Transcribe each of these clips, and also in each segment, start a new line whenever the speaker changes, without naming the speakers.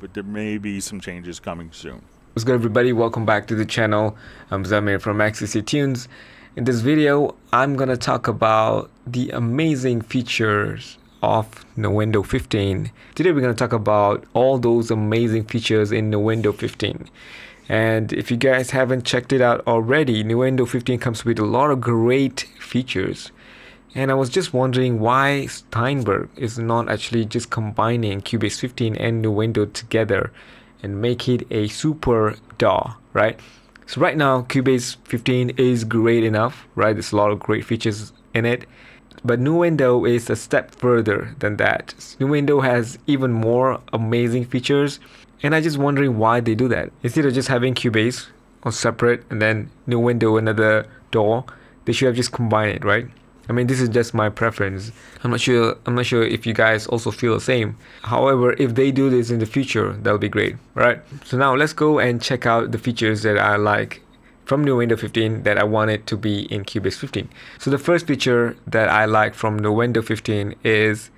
but there may be some changes coming soon.
What's good, everybody? Welcome back to the channel. I'm Zamir from XCC Tunes. In this video, I'm gonna talk about the amazing features of Nuendo 15. Today we're gonna talk about all those amazing features in Nuendo 15. And if you guys haven't checked it out already, Nuendo 15 comes with a lot of great features. And I was just wondering why Steinberg is not actually just combining Cubase 15 and Nuendo together and make it a super DAW, right? So right now, Cubase 15 is great enough, right? There's a lot of great features in it. But Nuendo is a step further than that. Nuendo has even more amazing features. And I'm just wondering why they do that. Instead of just having Cubase on separate and then Nuendo another DAW, they should have just combined it, right? I mean, this is just my preference. I'm not sure if you guys also feel the same. However, if they do this in the future, that'll be great, right? So now let's go and check out the features that I like from Nuendo 15 that I wanted to be in Cubase 15. So the first feature that I like from Nuendo 15 is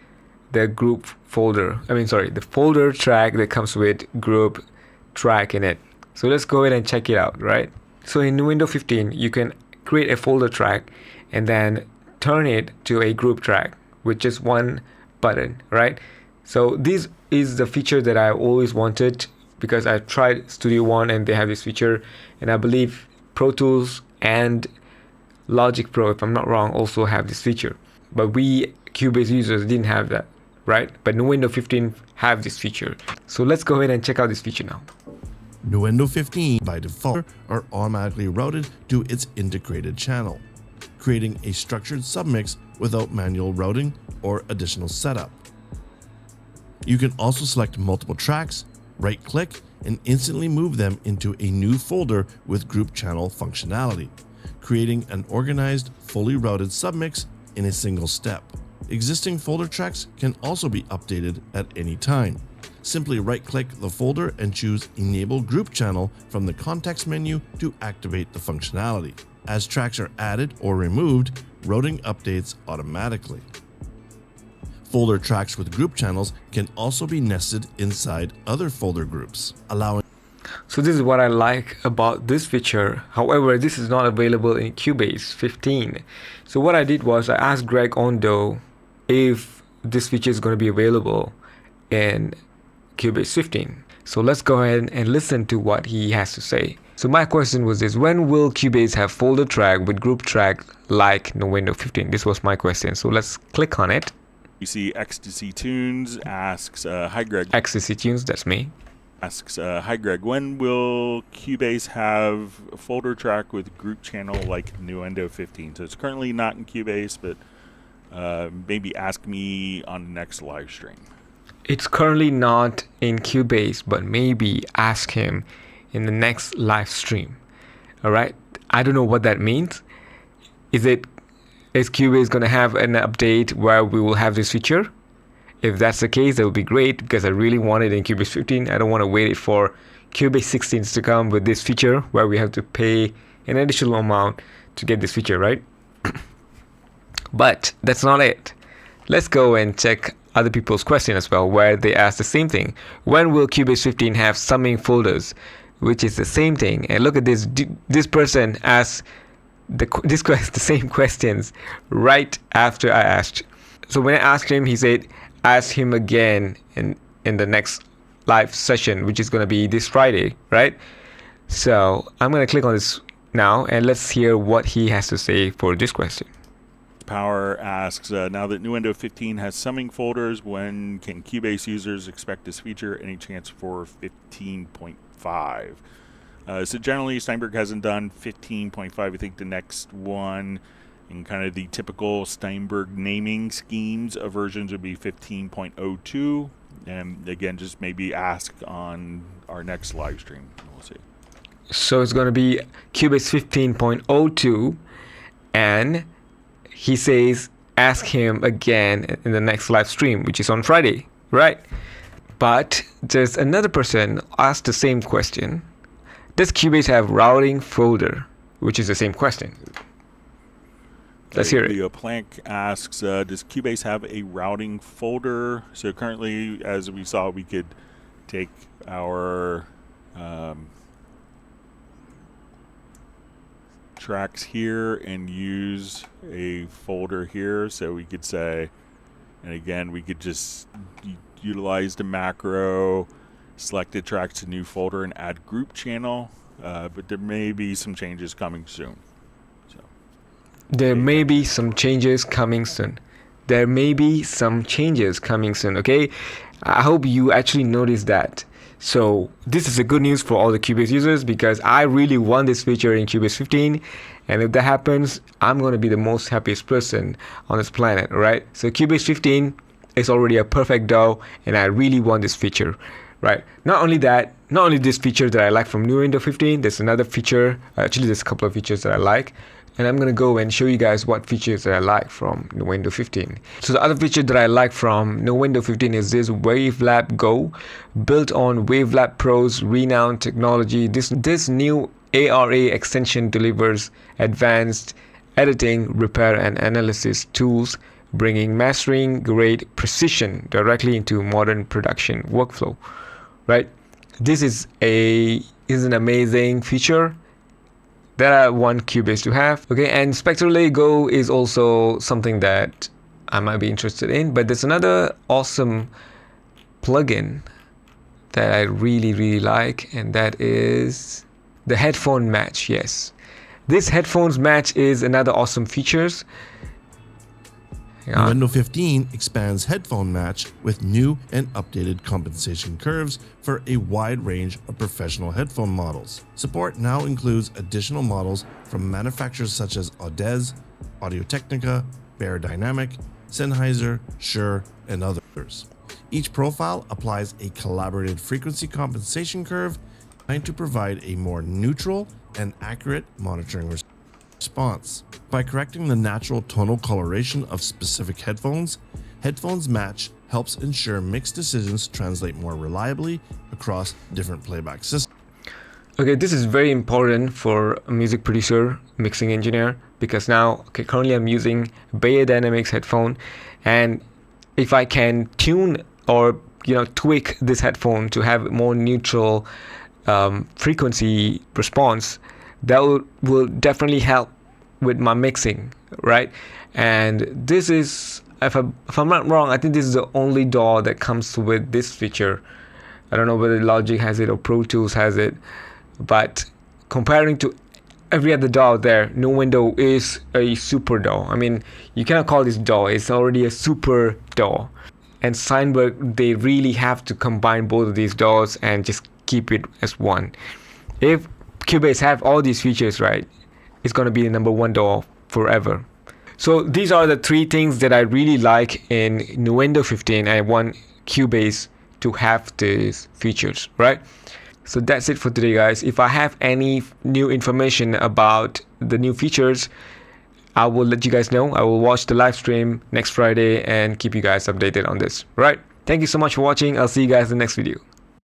the group folder. The folder track that comes with group track in it. So let's go ahead and check it out, right? So in Nuendo 15, you can create a folder track and then turn it to a group track with just one button, right? So this is the feature that I always wanted because I tried Studio One and they have this feature, and I believe Pro Tools and Logic Pro, if I'm not wrong, also have this feature. But we Cubase users didn't have that, right? But Nuendo 15 have this feature. So let's go ahead and check out this feature now.
Nuendo 15 by default are automatically routed to its integrated channel, creating a structured submix without manual routing or additional setup. You can also select multiple tracks, right-click, and instantly move them into a new folder with group channel functionality, creating an organized, fully routed submix in a single step. Existing folder tracks can also be updated at any time. Simply right-click the folder and choose Enable Group Channel from the context menu to activate the functionality. As tracks are added or removed, routing updates automatically. Folder tracks with group channels can also be nested inside other folder groups, allowing.
So this is what I like about this feature. However, this is not available in Cubase 15. So what I did was I asked Greg Ondo if this feature is going to be available in Cubase 15. So let's go ahead and listen to what he has to say. So my question was this: when will Cubase have folder track with group track like Nuendo 15? This was my question. So let's click on it.
You see XCC Tunes asks, hi Greg.
XCC Tunes, that's me.
Asks, hi Greg, when will Cubase have a folder track with group channel like Nuendo 15? So it's currently not in Cubase, but maybe ask me on the next live stream.
It's currently not in Cubase, but maybe ask him in the next live stream. All right, I don't know what that means. Is Cubase going to have an update where we will have this feature? If that's the case, that would be great because I really want it in Cubase 15. I don't want to wait for Cubase 16 to come with this feature where we have to pay an additional amount to get this feature, right? But that's not it. Let's go and check other people's question as well, where they ask the same thing. When will Cubase 15 have summing folders? Which is the same thing. And look at this. This person asked the same questions right after I asked. So when I asked him, he said, ask him again in the next live session, which is going to be this Friday, right? So I'm going to click on this now and let's hear what he has to say for this question.
Power asks, now that Nuendo 15 has summing folders, when can Cubase users expect this feature? Any chance for 15.5? So generally, Steinberg hasn't done 15.5. I think the next one in kind of the typical Steinberg naming schemes of versions would be 15.02. And again, just maybe ask on our next live stream. We'll see.
So it's going to be Cubase 15.02, and he says ask him again in the next live stream, which is on Friday, right? But there's another person asked the same question. Does Cubase have routing folder? Which is the same question. Let's hear it.
Leo Plank asks, does Cubase have a routing folder? So currently, as we saw, we could take our tracks here and use a folder here. So we could say, and again, we could just utilize the macro, select the tracks to new folder, and add group channel. But there may be some changes coming soon.
There may be some changes coming soon. There may be some changes coming soon, okay? I hope you actually noticed that. So this is a good news for all the Cubase users because I really want this feature in Cubase 15. And if that happens, I'm going to be the most happiest person on this planet, right? So Cubase 15 is already a perfect DAW and I really want this feature, right? Not only that, not only this feature that I like from Nuendo 15, there's another feature, actually there's a couple of features that I like. And I'm going to go and show you guys what features that I like from Nuendo 15. So the other feature that I like from Nuendo 15 is this WaveLab Go, built on WaveLab Pro's renowned technology. This new ARA extension delivers advanced editing, repair, and analysis tools, bringing mastering grade precision directly into modern production workflow. Right? This is an amazing feature that I want Cubase to have. Okay, and Spectrally Go is also something that I might be interested in, but there's another awesome plugin that I really like, and that is the headphone match. Yes, this headphones match is another awesome features.
Nuendo 15 expands headphone match with new and updated compensation curves for a wide range of professional headphone models. Support now includes additional models from manufacturers such as Audeze, Audio-Technica, Beyerdynamic, Sennheiser, Shure, and others. Each profile applies a calibrated frequency compensation curve designed to provide a more neutral and accurate monitoring response. By correcting the natural tonal coloration of specific headphones, Headphones Match helps ensure mix decisions translate more reliably across different playback systems.
Okay, this is very important for a music producer, mixing engineer, because now, currently I'm using Beyerdynamics headphone, and if I can tune or tweak this headphone to have more neutral frequency response, that will definitely help with my mixing, right? And this is, if I'm not wrong, I think this is the only DAW that comes with this feature. I don't know whether Logic has it or Pro Tools has it, but comparing to every other DAW there, Nuendo is a super DAW. I mean, you cannot call this DAW, it's already a super DAW. And Steinberg, they really have to combine both of these DAWs and just keep it as one. If Cubase have all these features, right, it's going to be the #1 DAW forever. So these are the 3 things that I really like in Nuendo 15. I want Cubase to have these features, right? So that's it for today, guys. If I have any new information about the new features, I will let you guys know. I will watch the live stream next Friday and keep you guys updated on this, right? Thank you so much for watching. I'll see you guys in the next video.